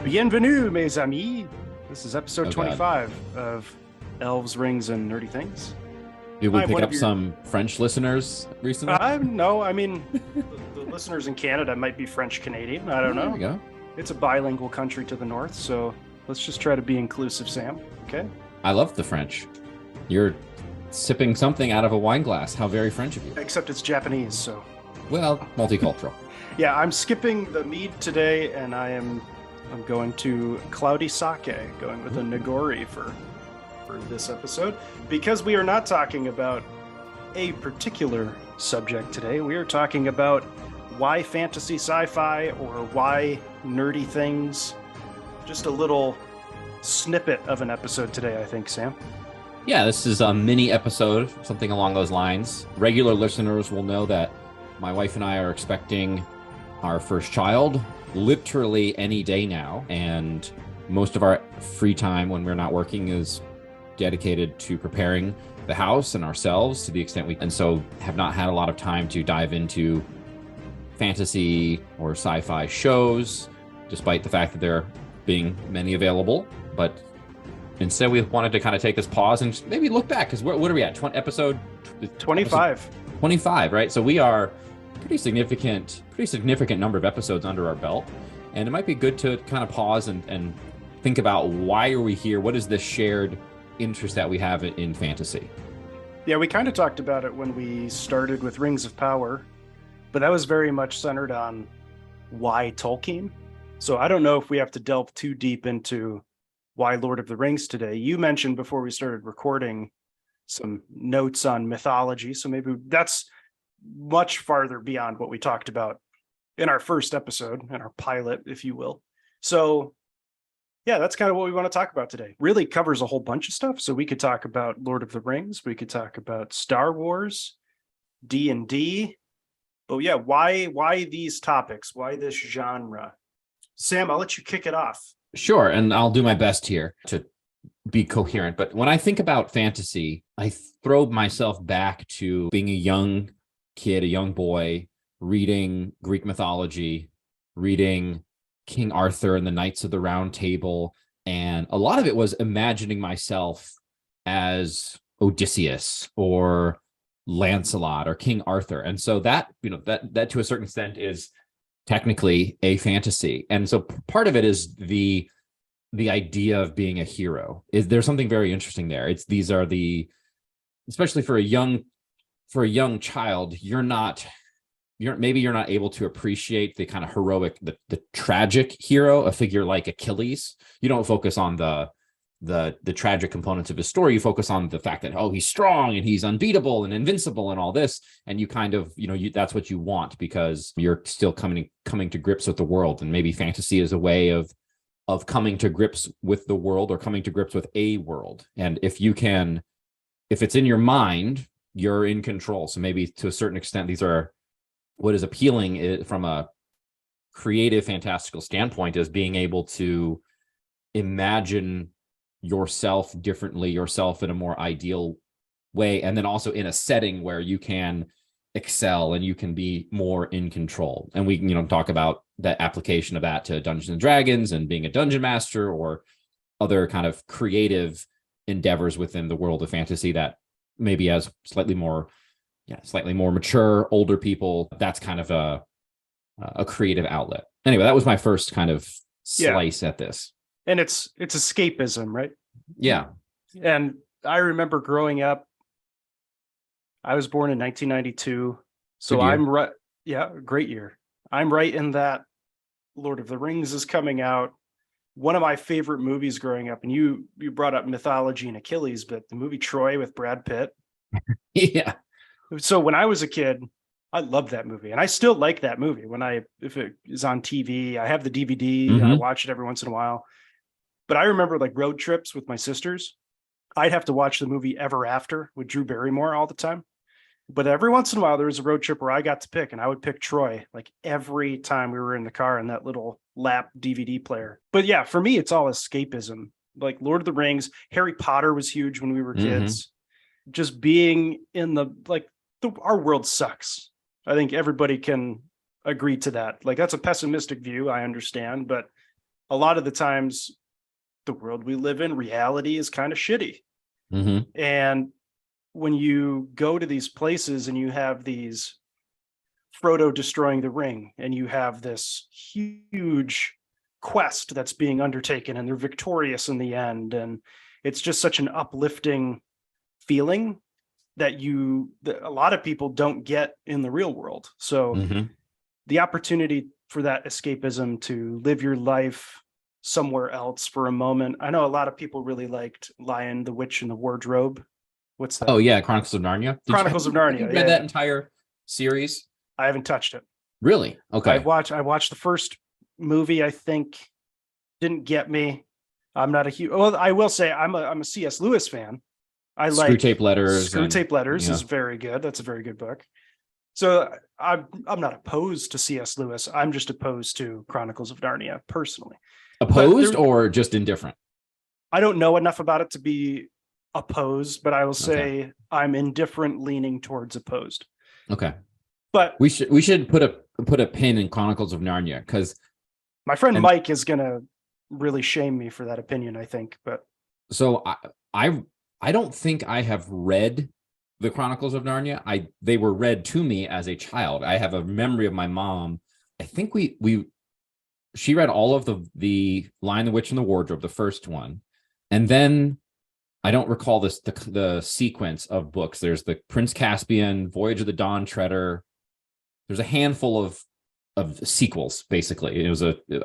Bienvenue, mes amis. This is episode Oh God. 25 of Elves, Rings, and Nerdy Things. Did we I'm pick one of up your. some French listeners recently? No, I mean, the listeners in Canada might be French Canadian. I don't There know. we go. It's a bilingual country to the north, so let's just try to be inclusive, Sam. Okay? I love the French. You're sipping something out of a wine glass. How very French of you. Except it's Japanese, so. Well, multicultural. Yeah, I'm skipping the mead today, and I'm going to cloudy sake, going with a Nagori for this episode, because we are not talking about a particular subject today. We are talking about why fantasy sci-fi or why nerdy things. Just a little snippet of an episode today, I think, Sam. Yeah, this is a mini episode, something along those lines. Regular listeners will know that my wife and I are expecting our first child literally any day now, and most of our free time when we're not working is dedicated to preparing the house and ourselves to the extent we, and so have not had a lot of time to dive into fantasy or sci-fi shows, despite the fact that there being many available. But instead we wanted to kind of take this pause and maybe look back, because what are we at? Episode 25. 25, right? So we are pretty significant number of episodes under our belt, and it might be good to kind of pause and think about, why are we here? What is this shared interest that we have in fantasy? Yeah, we kind of talked about it when we started with Rings of Power, but that was very much centered on why Tolkien. So I don't know if we have to delve too deep into why Lord of the Rings today. You mentioned before we started recording some notes on mythology, so maybe that's much farther beyond what we talked about in our first episode, in our pilot, if you will. So yeah, that's kind of what we want to talk about today. Really covers a whole bunch of stuff. So we could talk about Lord of the Rings, we could talk about Star Wars, D&D. But yeah, why these topics? Why this genre? Sam, I'll let you kick it off. Sure, and I'll do my best here to be coherent. But when I think about fantasy, I throw myself back to being a young kid, a young boy, reading Greek mythology, reading King Arthur and the Knights of the Round Table. And a lot of it was imagining myself as Odysseus or Lancelot or King Arthur. And so that, that to a certain extent is technically a fantasy. And so part of it is the idea of being a hero. There's something very interesting there. These are especially for a young child, you're not able to appreciate the kind of heroic, the tragic hero, a figure like Achilles. You don't focus on the tragic components of his story. You focus on the fact that, oh, he's strong and he's unbeatable and invincible and all this. And you kind of, that's what you want, because you're still coming to grips with the world. And maybe fantasy is a way of coming to grips with the world, or coming to grips with a world. And if it's in your mind, you're in control. So maybe to a certain extent, these are what is appealing from a creative, fantastical standpoint, is being able to imagine yourself differently, yourself in a more ideal way, and then also in a setting where you can excel and you can be more in control. And we talk about that application of that to Dungeons and Dragons and being a dungeon master, or other kind of creative endeavors within the world of fantasy that maybe as slightly more mature, older people, that's kind of a creative outlet. Anyway, that was my first kind of slice at this. And it's escapism, right? Yeah. And I remember growing up, I was born in 1992. So I'm right. Yeah, great year. I'm right in that Lord of the Rings is coming out. One of my favorite movies growing up, and you brought up mythology and Achilles, but the movie Troy with Brad Pitt. Yeah. So when I was a kid, I loved that movie, and I still like that movie. If it is on TV, I have the DVD, and I watch it every once in a while. But I remember like road trips with my sisters. I'd have to watch the movie Ever After with Drew Barrymore all the time. But every once in a while, there was a road trip where I got to pick, and I would pick Troy like every time we were in the car in that little lap DVD player. But yeah, for me, it's all escapism. Like Lord of the Rings, Harry Potter was huge when we were kids. Just being in our world sucks. I think everybody can agree to that. Like, that's a pessimistic view, I understand, but a lot of the times the world we live in, reality is kind of shitty. Mm-hmm. And when you go to these places and you have these Frodo destroying the ring, and you have this huge quest that's being undertaken, and they're victorious in the end, and it's just such an uplifting feeling that a lot of people don't get in the real world. So Mm-hmm. the opportunity for that escapism to live your life somewhere else for a moment. I know a lot of people really liked Lion, the Witch, and the Wardrobe. What's that? Oh yeah, Chronicles of Narnia. Chronicles of Have you Narnia. read Yeah, that entire series? I haven't touched it. Really? I Okay. watched the first movie. I think didn't get me. I'm not a huge. Well, I will say I'm a C.S. Lewis fan. I Screw like Tape Letters Screw and Tape Letters is yeah. very good. That's a very good book. So I'm not opposed to C.S. Lewis. I'm just opposed to Chronicles of Narnia personally. But Opposed or just indifferent? I don't know enough about it to be opposed, but I will Okay. say I'm indifferent, leaning towards opposed. Okay. But We should put a pin in Chronicles of Narnia because my friend and Mike is gonna really shame me for that opinion, I think. But so I don't think I have read the Chronicles of Narnia. They were read to me as a child. I have a memory of my mom. I think she read all of the Lion, the Witch, and the Wardrobe, the first one, and then I don't recall the sequence of books. There's the Prince Caspian, Voyage of the Dawn Treader. There's a handful of sequels. Basically,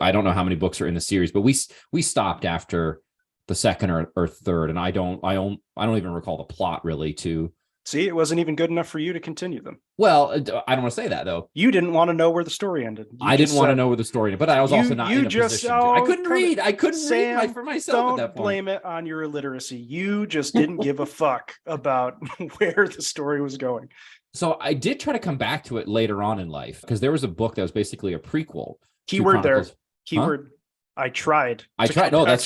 I don't know how many books are in the series, but we stopped after the second or third, and I don't even recall the plot really. see, it wasn't even good enough for you to continue them. Well, I don't want to say that though. You didn't want to know where the story ended. You I didn't just want to said, know where the story ended, but I was also not in a just position to. I couldn't come read. I couldn't read Sam, for myself at that don't point. blame it on your illiteracy. You just didn't give a fuck about where the story was going. So I did try to come back to it later on in life because there was a book that was basically a prequel to Keyword there. Chronicles. Keyword. Huh? I tried. No,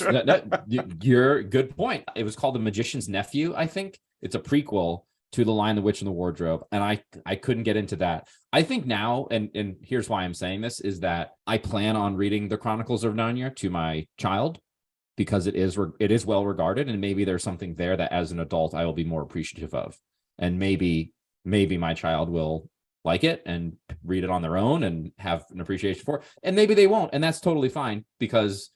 you're good point. It was called The Magician's Nephew, I think. It's a prequel to The Lion, the Witch, and the Wardrobe, and I couldn't get into that. I think now, and here's why I'm saying this, is that I plan on reading the Chronicles of Narnia to my child because it is well regarded, and maybe there's something there that as an adult I will be more appreciative of, and maybe my child will like it and read it on their own and have an appreciation for it, and maybe they won't, and that's totally fine because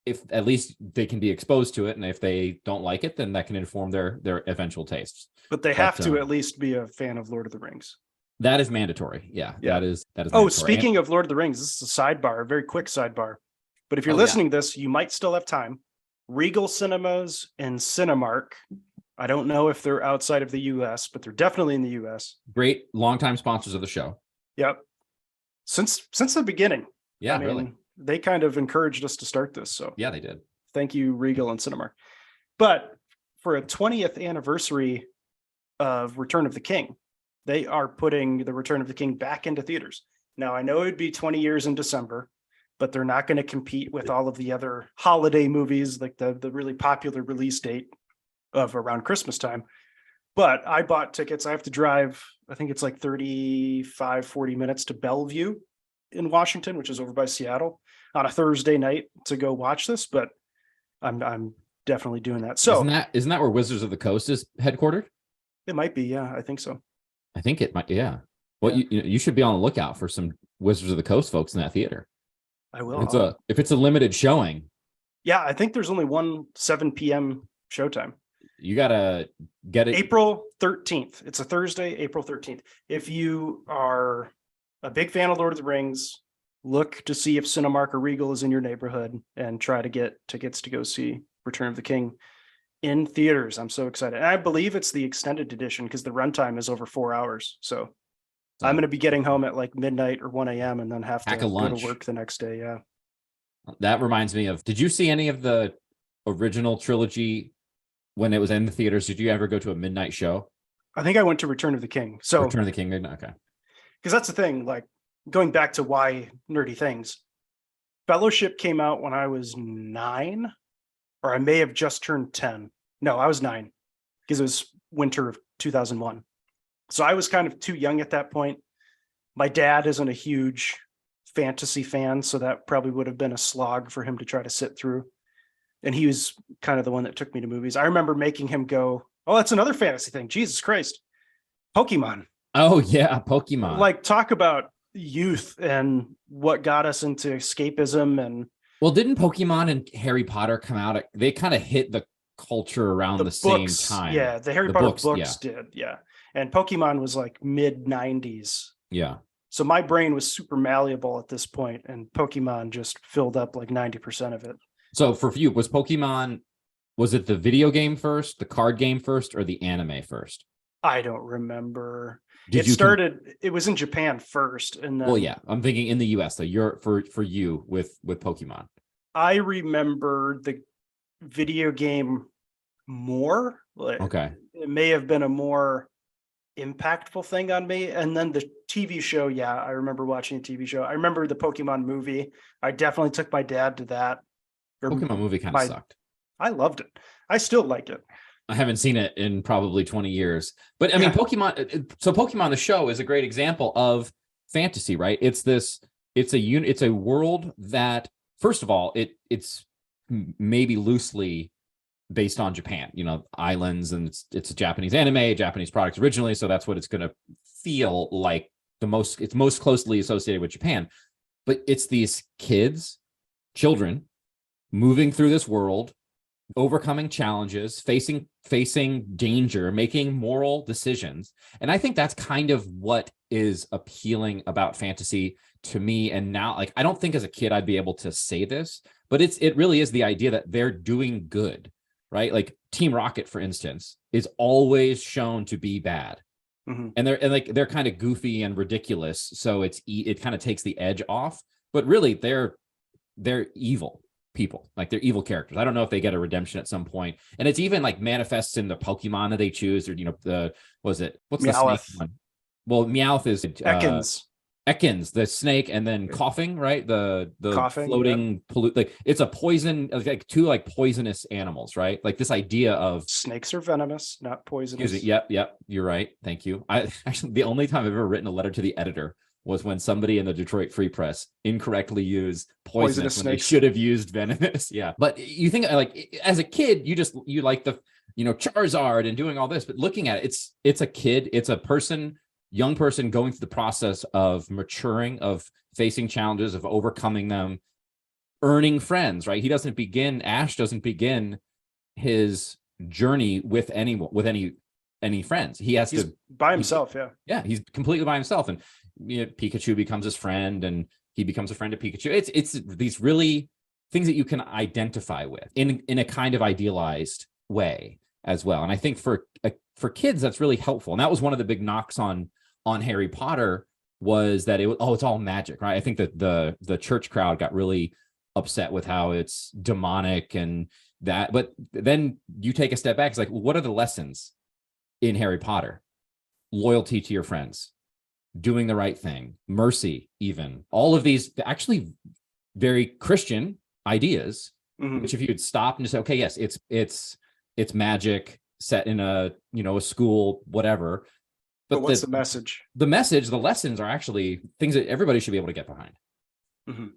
if at least they can be exposed to it, and if they don't like it, then that can inform their eventual tastes. But they have to at least be a fan of Lord of the Rings. That is mandatory. Yeah. That is Oh, mandatory. speaking of Lord of the Rings, this is a sidebar, a very quick sidebar. But if you're listening to this, you might still have time. Regal Cinemas and Cinemark. I don't know if they're outside of the US, but they're definitely in the US. Great longtime sponsors of the show. Yep. Since the beginning. Yeah, I mean, really. They kind of encouraged us to start this. So yeah, they did. Thank you, Regal and Cinemark. But for a 20th anniversary of Return of the King, they are putting the Return of the King back into theaters. Now, I know it'd be 20 years in December, but they're not going to compete with all of the other holiday movies, like the really popular release date of around Christmas time. But I bought tickets. I have to drive, I think it's like 35, 40 minutes to Bellevue in Washington, which is over by Seattle, on a Thursday night to go watch this. But I'm definitely doing that. So isn't that where Wizards of the Coast is headquartered? It might be. Yeah, I think so. I think it might. Yeah. Well, yeah. You should be on the lookout for some Wizards of the Coast folks in that theater. I will. If it's a limited showing. Yeah, I think there's only one 7 p.m. showtime. You gotta get it. April 13th. It's a Thursday, April 13th. If you are a big fan of Lord of the Rings, look to see if Cinemark or Regal is in your neighborhood and try to get tickets to go see Return of the King in theaters. I'm so excited. And I believe it's the extended edition because the runtime is over 4 hours. So I'm going to be getting home at like midnight or 1 a.m. and then have to go to work the next day. Yeah. That reminds me of, did you see any of the original trilogy when it was in the theaters? Did you ever go to a midnight show? I think I went to Return of the King. So Return of the King midnight. Okay. Because that's the thing, like going back to why nerdy things. Fellowship came out when I was 9, or I may have just turned 10. No, I was 9 because it was winter of 2001. So I was kind of too young at that point. My dad isn't a huge fantasy fan, so that probably would have been a slog for him to try to sit through. And he was kind of the one that took me to movies. I remember making him go, "Oh, that's another fantasy thing. Jesus Christ. Pokemon." Oh yeah, Pokemon. Like, talk about youth and what got us into escapism and Well, didn't Pokemon and Harry Potter come out? They kind of hit the culture around the same books. time. Yeah, the Harry Potter books did. Yeah. And Pokemon was like mid 90s. Yeah. So my brain was super malleable at this point, and Pokemon just filled up like 90% of it. So for you, was it the video game first, the card game first, or the anime first? I don't remember. It was in Japan first, and then, well, yeah, I'm thinking in the US, so you're for you with Pokemon. I remember the video game more. Okay. It may have been a more impactful thing on me. And then the TV show, yeah, I remember watching a TV show. I remember the Pokemon movie. I definitely took my dad to that. Pokemon movie kind of sucked. I loved it. I still like it. I haven't seen it in probably 20 years. But I mean, Pokemon the show is a great example of fantasy, right? It's a world that, first of all, it's maybe loosely based on Japan, islands, and it's a Japanese anime, Japanese products originally, so that's what it's going to feel like. It's most closely associated with Japan. But it's these children moving through this world, overcoming challenges, facing danger, making moral decisions. And I think that's kind of what is appealing about fantasy to me. And now, like, I don't think as a kid I'd be able to say this, but it really is the idea that they're doing good, right? Like Team Rocket, for instance, is always shown to be bad. Mm-hmm. And they're kind of goofy and ridiculous, so it kind of takes the edge off. But really, they're evil people, like they're evil characters. I don't know if they get a redemption at some point, and it's even like manifests in the Pokemon that they choose, or what's Meowth. the snake one? Well, Meowth is Ekans, the snake, and then Coughing, right? The coughing, floating pollute, like it's a poison, like two like poisonous animals, right? Like this idea of snakes are venomous, not poisonous. Yep, you're right. Thank you. I actually, the only time I've ever written a letter to the editor was when somebody in the Detroit Free Press incorrectly used poisonous when they should have used venomous. Yeah. But you think, like, as a kid, you like the, Charizard and doing all this, but looking at it, it's a kid, it's a young person going through the process of maturing, of facing challenges, of overcoming them, earning friends, right? Ash doesn't begin his journey with any friends. He's by himself. Yeah. He's completely by himself. And Pikachu becomes his friend, and he becomes a friend of Pikachu. It's these really things that you can identify with in a kind of idealized way as well. And I think for kids, that's really helpful. And that was one of the big knocks on Harry Potter, was that it's all magic, right? I think that the church crowd got really upset with how it's demonic and that. But then you take a step back, it's like, well, what are the lessons in Harry Potter? Loyalty to your friends, doing the right thing, mercy, even all of these actually very Christian ideas, mm-hmm. which if you would stop and just say, okay, yes, it's magic set in a school, whatever. But what's the message? The lessons are actually things that everybody should be able to get behind. Mm-hmm.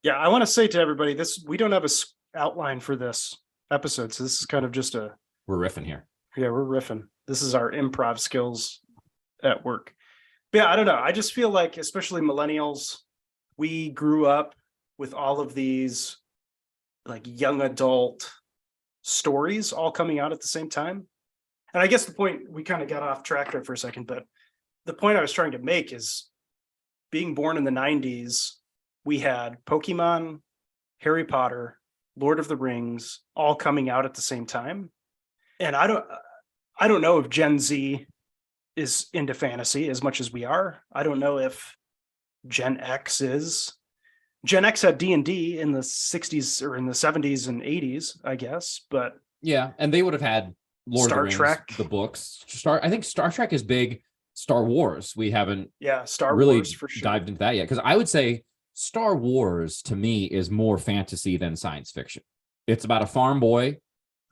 Yeah, I want to say to everybody, we don't have a outline for this episode, so this is kind of just we're riffing here. Yeah, we're riffing. This is our improv skills at work. But yeah, I don't know. I just feel like, especially millennials, we grew up with all of these like young adult stories all coming out at the same time. And I guess the point, we kind of got off track there for a second, but the point I was trying to make is, being born in the 90s, we had Pokemon, Harry Potter, Lord of the Rings, all coming out at the same time. And I don't know if Gen Z is into fantasy as much as we are. I don't know if Gen X is. Gen X had D&D in the 60s or in the 70s and 80s, I guess, but yeah, and they would have had Lord Star of the Rings, Trek, the books. I think Star Trek is big. Star Wars, we haven't really Wars for sure dived into that yet, because I would say Star Wars to me is more fantasy than science fiction. It's about a farm boy.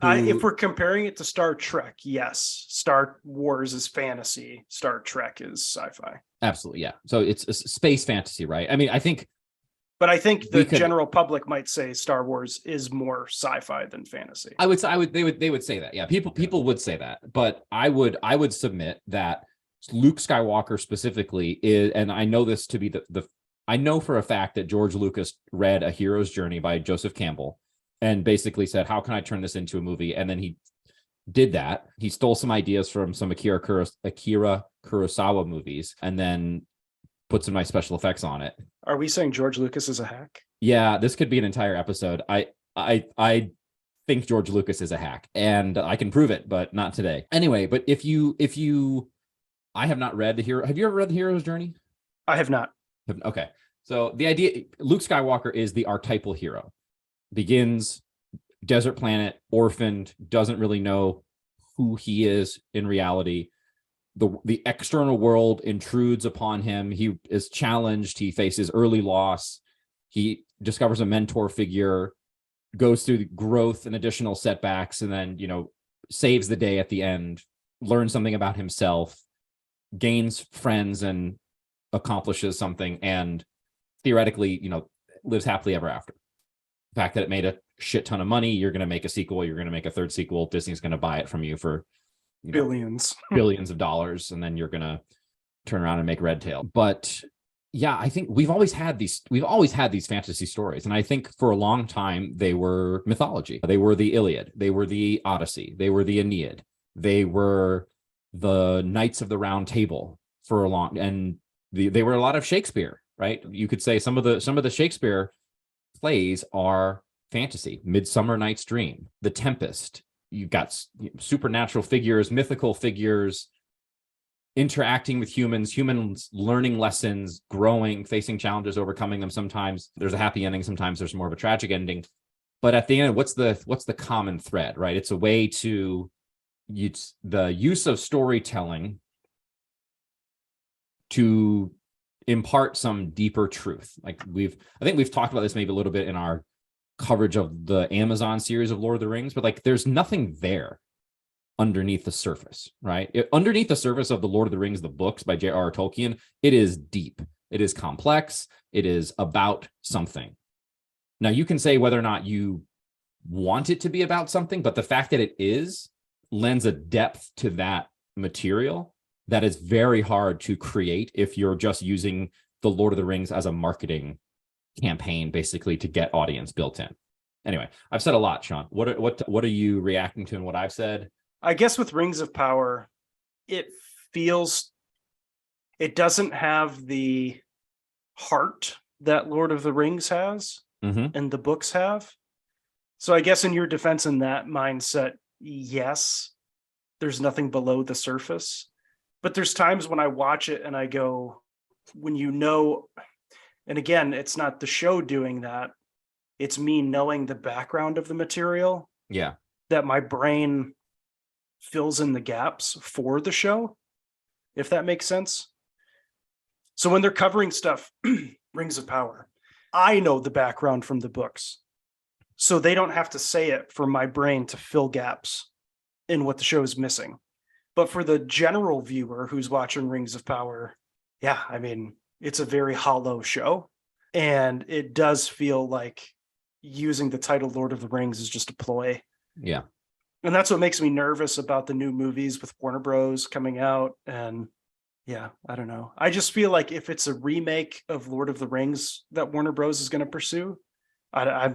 If we're comparing it to Star Trek, yes, Star Wars is fantasy, Star Trek is sci-fi. Absolutely, yeah. So it's a space fantasy, right? I mean, I think But I think we the could, general public might say Star Wars is more sci-fi than fantasy. they would say that. Yeah, people would say that, but I would submit that Luke Skywalker specifically is, and I know this to be the I know for a fact that George Lucas read A Hero's Journey by Joseph Campbell and basically said, how can I turn this into a movie? And then he did that. He stole some ideas from some Akira Kurosawa movies and then put some nice special effects on it. Are we saying George Lucas is a hack? Yeah, this could be an entire episode. I think George Lucas is a hack, and I can prove it, but not today. Anyway, but if you I have not read the hero. Have you ever read The Hero's Journey? I have not. Okay. So the idea, Luke Skywalker is the archetypal hero. Begins desert planet, orphaned, doesn't really know who he is in reality. The external world intrudes upon him. He is challenged. He faces early loss. He discovers a mentor figure, goes through growth and additional setbacks, and then, saves the day at the end, learns something about himself, gains friends, and accomplishes something, and theoretically, lives happily ever after. The fact that it made a shit ton of money, you're going to make a sequel, you're going to make a third sequel, Disney's going to buy it from you for billions of dollars, and then you're going to turn around and make Red Tail. But yeah, I think we've always had these fantasy stories, and I think for a long time they were mythology. They were the Iliad, they were the Odyssey, they were the Aeneid, they were the Knights of the Round Table for a long, and they were a lot of Shakespeare, right? You could say some of the Shakespeare plays are fantasy. Midsummer Night's Dream, The Tempest. You've got supernatural figures, mythical figures interacting with humans learning lessons, growing, facing challenges, overcoming them. Sometimes there's a happy ending, sometimes there's more of a tragic ending. But at the end, what's the common thread, right? It's a way to the use of storytelling to impart some deeper truth. Like I think we've talked about this maybe a little bit in our coverage of the Amazon series of Lord of the Rings, but like there's nothing there underneath the surface, right? Underneath the surface of the Lord of the Rings, the books by J.R.R. Tolkien, it is deep, it is complex, it is about something. Now you can say whether or not you want it to be about something, but the fact that it is lends a depth to that material that is very hard to create if you're just using the Lord of the Rings as a marketing campaign, basically to get audience built in. Anyway, I've said a lot, Sean. What are you reacting to in what I've said? I guess with Rings of Power, it doesn't have the heart that Lord of the Rings has and the books have. So I guess in your defense in that mindset, yes, there's nothing below the surface. But there's times when I watch it and I go, and again, it's not the show doing that. It's me knowing the background of the material. Yeah. That my brain fills in the gaps for the show, if that makes sense. So when they're covering stuff, Rings of Power, I know the background from the books. So they don't have to say it for my brain to fill gaps in what the show is missing. But for the general viewer who's watching Rings of Power, yeah, I mean, it's a very hollow show. And it does feel like using the title Lord of the Rings is just a ploy. Yeah. And that's what makes me nervous about the new movies with Warner Bros. Coming out. And yeah, I don't know. I just feel like if it's a remake of Lord of the Rings that Warner Bros. Is going to pursue, I'm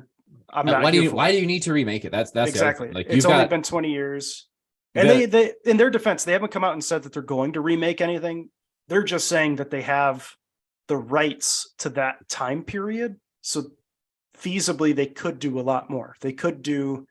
not. Why do you need to remake it? That's exactly. Like it's only been 20 years. And they in their defense, they haven't come out and said that they're going to remake anything. They're just saying that they have the rights to that time period. So feasibly, they could do a lot more. They could do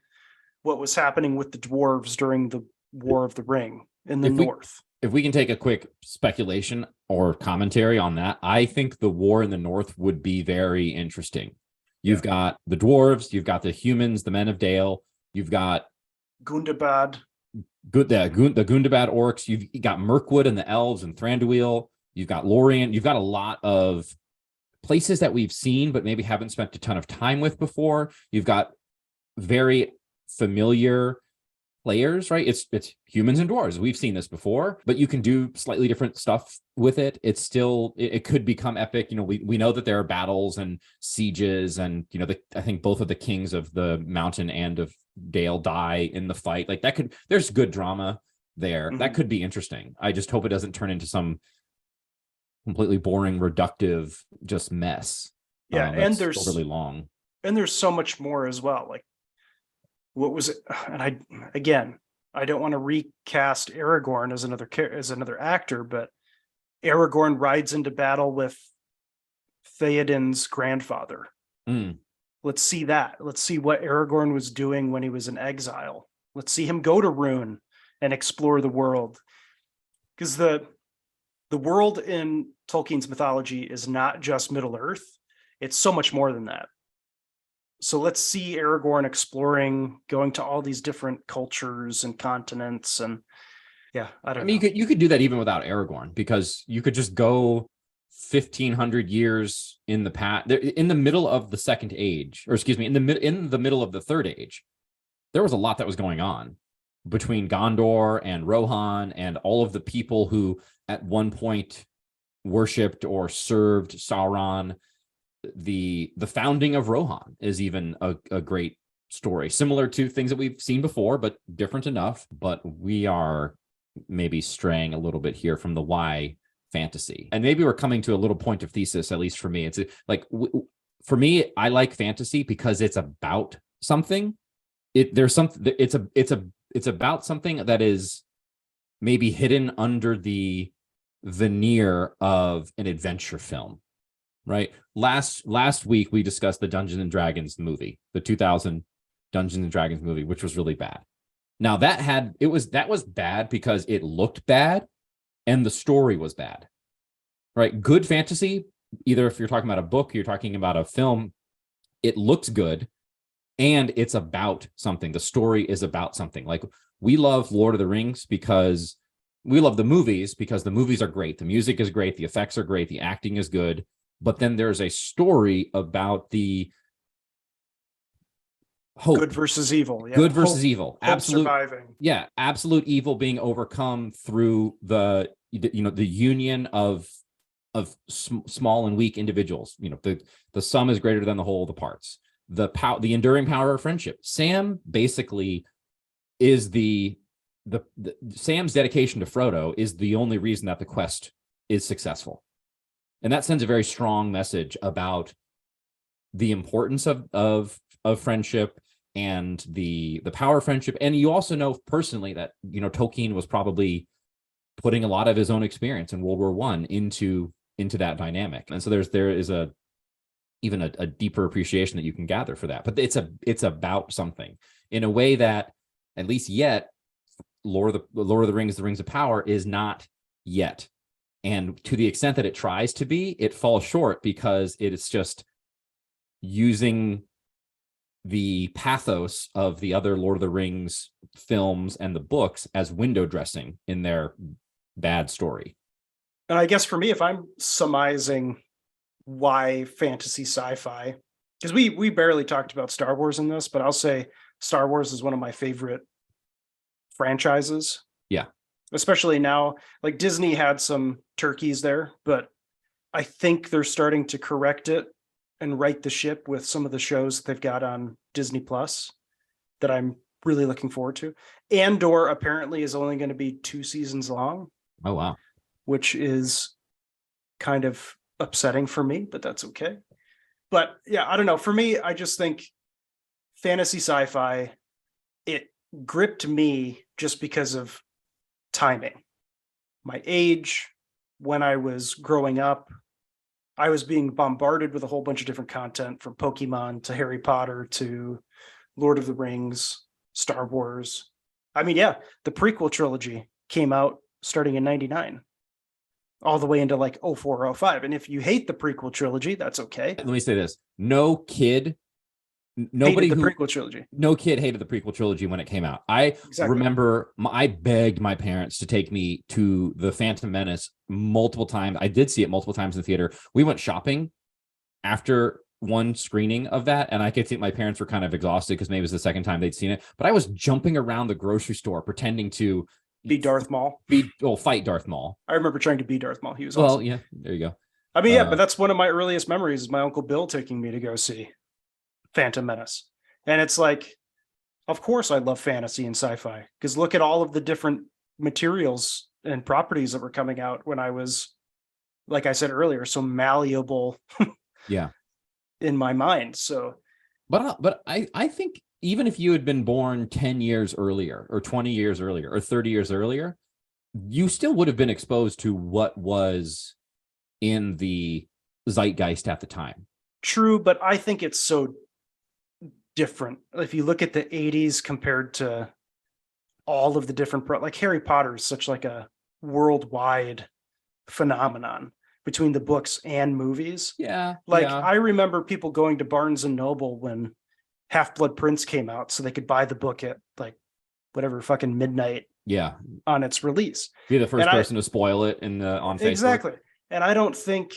what was happening with the dwarves during the War of the Ring in the North. If we can take a quick speculation or commentary on that, I think the war in the North would be very interesting. You've got the dwarves, you've got the humans, the men of Dale, you've got Gundabad. The Gundabad orcs, you've got Mirkwood and the elves and Thranduil, you've got Lorien, you've got a lot of places that we've seen but maybe haven't spent a ton of time with before. You've got very familiar players, right? It's humans and dwarves. We've seen this before, but you can do slightly different stuff with it. It's still, it could become epic. We know that there are battles and sieges, and I think both of the kings of the mountain and of Dale die in the fight. Like that there's good drama there. That could be interesting. I just hope it doesn't turn into some completely boring, reductive, just mess. Yeah, and there's really long. And there's so much more as well. Like, what was it? And I don't want to recast Aragorn as another actor, but Aragorn rides into battle with Theoden's grandfather. Let's see that. Let's see what Aragorn was doing when he was in exile. Let's see him go to Rhûn and explore the world. Because the world in Tolkien's mythology is not just Middle Earth. It's so much more than that. So let's see Aragorn exploring, going to all these different cultures and continents. And yeah, I don't know. You could do that even without Aragorn, because you could just go 1,500 years in the past, in the middle of the Second Age, or excuse me, in the middle of the Third Age. There was a lot that was going on between Gondor and Rohan and all of the people who at one point worshipped or served Sauron. The founding of Rohan is even a great story, similar to things that we've seen before, but different enough. But we are maybe straying a little bit here from the why fantasy, and maybe we're coming to a little point of thesis. At least for me, it's like, for me, I like fantasy because it's about something. It's about something that is maybe hidden under the veneer of an adventure film. Right. Last week we discussed the Dungeons and Dragons movie, the 2000 Dungeons and Dragons movie, which was really bad. Now that was bad because it looked bad and the story was bad. Right. Good fantasy, either if you're talking about a book, you're talking about a film, it looks good and it's about something. The story is about something. Like, we love Lord of the Rings because we love the movies because the movies are great. The music is great. The effects are great. The acting is good. But then there's a story about the hope. Good versus evil. Yeah. Good versus evil. Absolute surviving. Yeah. Absolute evil being overcome through the union of small and weak individuals. The sum is greater than the whole of the parts. The enduring power of friendship. Sam basically is Sam's dedication to Frodo is the only reason that the quest is successful. And that sends a very strong message about the importance of friendship and the power of friendship. And you also know personally that, Tolkien was probably putting a lot of his own experience in World War I into that dynamic. And so there is even a deeper appreciation that you can gather for that. But it's about something in a way that, at least yet, Lord of the Rings, the Rings of Power, is not yet. And to the extent that it tries to be, it falls short because it is just using the pathos of the other Lord of the Rings films and the books as window dressing in their bad story. And I guess for me, if I'm surmising why fantasy sci-fi, because we barely talked about Star Wars in this, but I'll say Star Wars is one of my favorite franchises. Yeah. Especially now, like Disney had some turkeys there, but I think they're starting to correct it and right the ship with some of the shows they've got on Disney Plus that I'm really looking forward to. Andor apparently is only going to be 2 seasons long. Oh, wow. Which is kind of upsetting for me, but that's okay. But yeah, I don't know. For me, I just think fantasy sci-fi, it gripped me just because of timing. My age, when I was growing up, I was being bombarded with a whole bunch of different content, from Pokemon to Harry Potter to Lord of the Rings, Star Wars. I mean, yeah, the prequel trilogy came out starting in 99. All the way into like 04, 05. And if you hate the prequel trilogy, that's okay. Let me say this. Nobody hated the prequel trilogy. No kid hated the prequel trilogy when it came out. I remember I begged my parents to take me to the Phantom Menace multiple times. I did see it multiple times in the theater. We went shopping after one screening of that, and I could think my parents were kind of exhausted because maybe it was the second time they'd seen it. But I was jumping around the grocery store pretending to Be Darth Maul. fight Darth Maul. I remember trying to be Darth Maul. He was awesome. Yeah, there you go. I mean, yeah, but that's one of my earliest memories is my Uncle Bill taking me to go see Phantom Menace. And it's like, of course I love fantasy and sci-fi, because look at all of the different materials and properties that were coming out when I was, like I said earlier, so malleable Yeah. in my mind. So, but I think even if you had been born 10 years earlier or 20 years earlier or 30 years earlier, you still would have been exposed to what was in the zeitgeist at the time. true, but I think it's so different. If you look at the 80s compared to all of the different like Harry Potter is such like a worldwide phenomenon between the books and movies. Yeah. Like yeah. I remember people going to Barnes and Noble when Half-Blood Prince came out so they could buy the book at like whatever fucking midnight Yeah. on its release. Be the first person to spoil it on Facebook. Exactly. And I don't think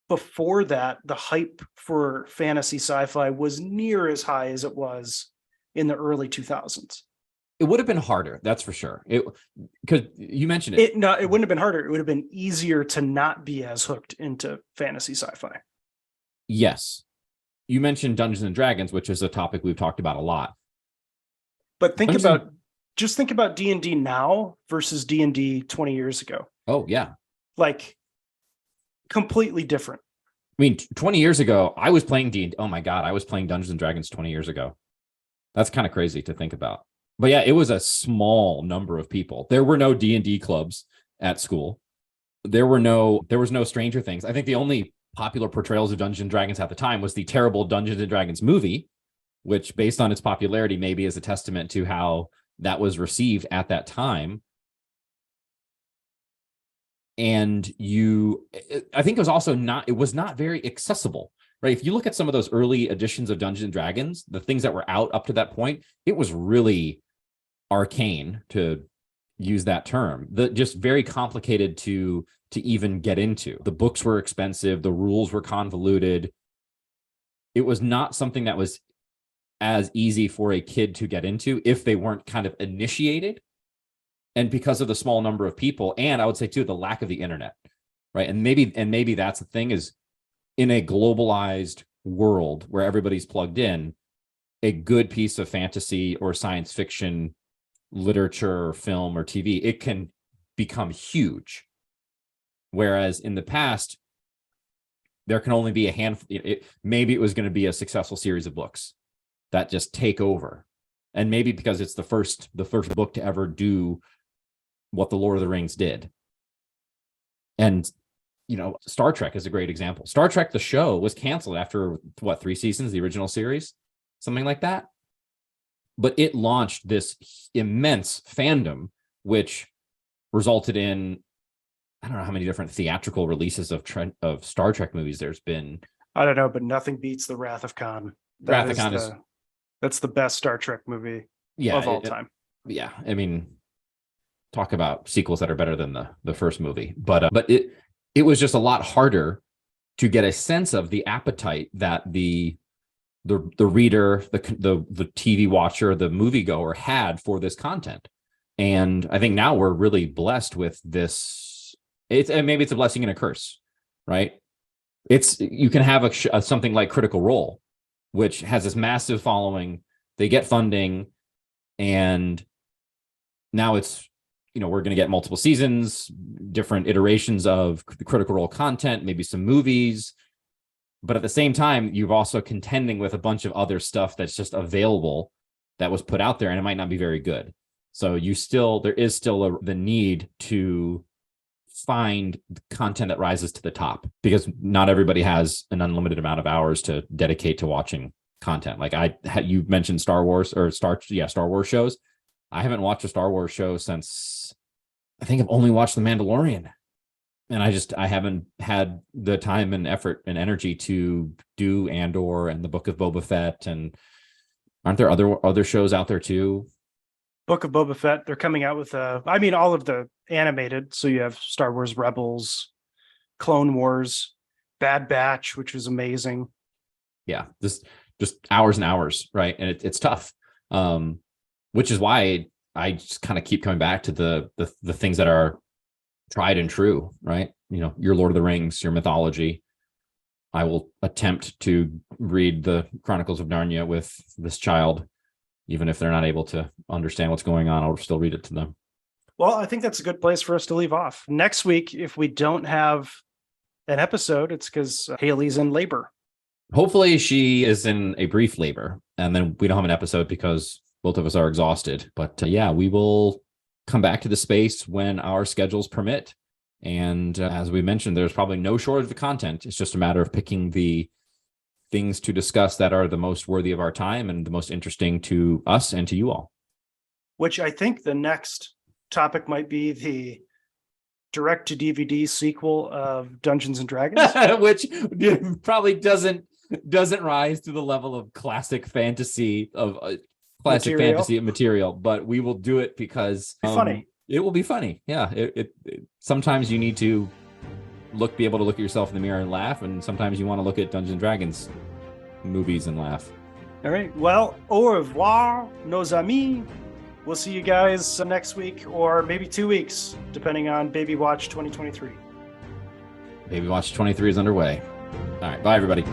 before that the hype for fantasy sci-fi was near as high as it was in the early 2000s. It would have been harder, that's for sure. Because you mentioned it. No, it wouldn't have been harder. It would have been easier to not be as hooked into fantasy sci-fi. Yes. You mentioned Dungeons and Dragons, which is a topic we've talked about a lot. But think about D&D now versus D&D 20 years ago. Oh, yeah. Like completely different. I mean, 20 years ago, I was playing D&D. Oh my God, I was playing Dungeons and Dragons 20 years ago. That's kind of crazy to think about. But yeah, it was a small number of people. There were no D&D clubs at school. There was no Stranger Things. I think the only popular portrayals of Dungeons and Dragons at the time was the terrible Dungeons and Dragons movie, which based on its popularity, maybe is a testament to how that was received at that time. And I think it was not very accessible, right? If you look at some of those early editions of Dungeons and Dragons, the things that were out up to that point, it was really arcane, to use that term, just very complicated to even get into. The books were expensive, the rules were convoluted. It was not something that was as easy for a kid to get into if they weren't kind of initiated. And because of the small number of people, and I would say too, the lack of the internet, right? And maybe that's the thing, is in a globalized world where everybody's plugged in, a good piece of fantasy or science fiction literature or film or TV, it can become huge. Whereas in the past, there can only be a handful. Maybe it was going to be a successful series of books that just take over. And maybe because it's the first book to ever do what the Lord of the Rings did. And, Star Trek is a great example. Star Trek, the show, was canceled after 3 seasons, the original series, something like that. But it launched this immense fandom, which resulted in, I don't know how many different theatrical releases of Star Trek movies there's been. I don't know, but nothing beats the Wrath of Khan. That's the best Star Trek movie of all time. Yeah, I mean, talk about sequels that are better than the first movie. But it was just a lot harder to get a sense of the appetite that the reader, the TV watcher, the moviegoer had for this content. And I think now we're really blessed with this. Maybe it's a blessing and a curse, right? You can have something like Critical Role, which has this massive following. They get funding, and now it's, we're going to get multiple seasons, different iterations of the Critical Role content, maybe some movies. But at the same time, you're also contending with a bunch of other stuff that's just available that was put out there, and it might not be very good. So there is still the need to find content that rises to the top, because not everybody has an unlimited amount of hours to dedicate to watching content. Like you mentioned Star Wars Star Wars shows. I haven't watched a Star Wars show since, I think I've only watched The Mandalorian. And I haven't had the time and effort and energy to do Andor and the Book of Boba Fett. And aren't there other shows out there too? Book of Boba Fett, they're coming out with all of the animated. So you have Star Wars Rebels, Clone Wars, Bad Batch, which was amazing. yeah, just hours and hours, right? And it's tough, which is why I just kind of keep coming back to the things that are tried and true, right? You know, your Lord of the Rings, your mythology. I will attempt to read the Chronicles of Narnia with this child, even if they're not able to understand what's going on. I'll still read it to them. Well, I think that's a good place for us to leave off. Next week, if we don't have an episode, it's because Haley's in labor. Hopefully she is in a brief labor, and then we don't have an episode because both of us are exhausted. But yeah, we will come back to the space when our schedules permit. And as we mentioned, there's probably no shortage of content. It's just a matter of picking the things to discuss that are the most worthy of our time and the most interesting to us and to you all. Which I think the next topic might be the direct to DVD sequel of Dungeons and Dragons, which probably doesn't rise to the level of classic fantasy fantasy material, but we will do it because funny. It will be funny. Yeah. It sometimes you need to be able to look at yourself in the mirror and laugh, and sometimes you want to look at Dungeons and Dragons movies and laugh. All right. Well, au revoir, nos amis. We'll see you guys next week, or maybe 2 weeks, depending on Baby Watch 2023. Baby Watch 23 is underway. All right. Bye, everybody.